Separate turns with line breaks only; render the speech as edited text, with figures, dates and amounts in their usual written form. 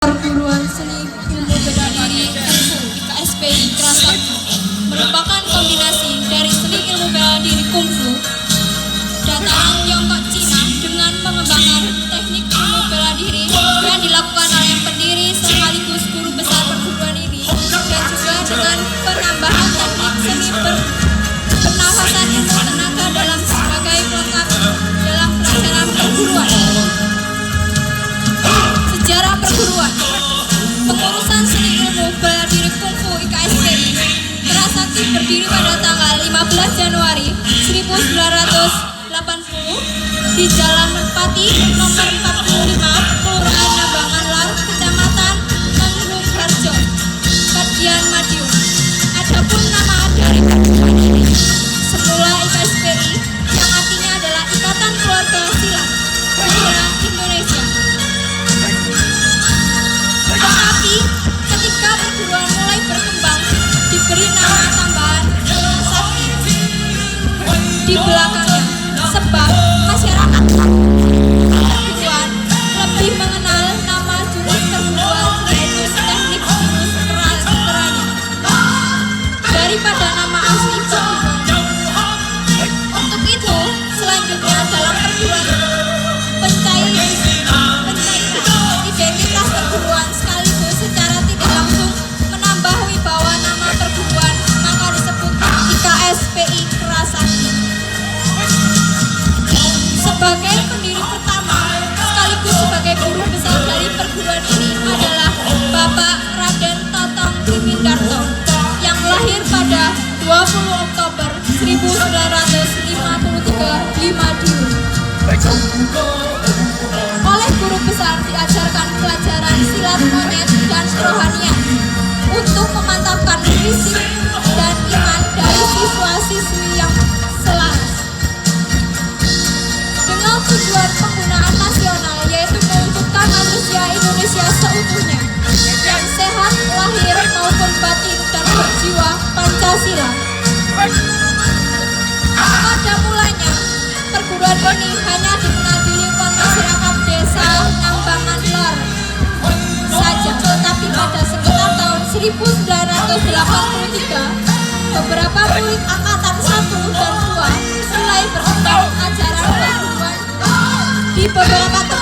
Perguruan Seni Ilmu Bela Diri IKSPI Kerasakti merupakan kombinasi dari seni ilmu bela diri kungfu datang Tiongkok Cina dengan mengembangkan teknik ilmu bela diri yang dilakukan oleh pendiri sekaligus guru besar perguruan ini, dan juga dengan penambahan teknik seni pernafasan ilmu tenaga dalam sebagai pelengkap dalam pelajaran perguruan. Sejarah perguruan. Pengurusan seni ilmu bela diri kungfu IKSPI Kerasakti berdiri pada tanggal 15 Januari 1980 di Jalan Merpati nomor 45, Kelurahan Nambangan Lor, Kecamatan Mangunung Harjo, Kadian Madiun. Adapun nama dari perguruan ini semula IKSPI yang artinya adalah Ikatan Keluarga Silat Bendera Indonesia. Tetapi ketika perguruan mulai berkembang, diberi nama tambahan Sakti di belakangnya, sebab masyarakat perguruan lebih mengenal nama jurus perguruan yaitu teknik jurus keterangan daripada nama asli perguruan. Untuk itu, selanjutnya dalam perguruan pencairan identitas perguruan sekaligus secara tidak langsung menambah wibawa nama perguruan, maka disebut IKSPI Kerasakti. Sebagai pendiri pertama sekaligus sebagai guru besar dari perguruan ini adalah Bapak Raden Totong Trimindarto yang lahir pada 20 Oktober 1953 di Madiun. Oleh guru besar diajarkan pelajaran silat monyet dan kerohanian untuk memantapkan fisik dan iman dari siswa-siswi yang selaras, dengan tujuan penggunaan nasional yaitu mewujudkan manusia Indonesia seutuhnya yang sehat lahir maupun batin dan berjiwa Pancasila. Pada mulanya perguruan ini hanya dikenal di lingkungan masyarakat desa Nambangan Lor saja, tetapi pada sekitar tahun 1983 beberapa murid angkatan 1 dan 2 mulai berkembang ajaran perguruan di beberapa tempat.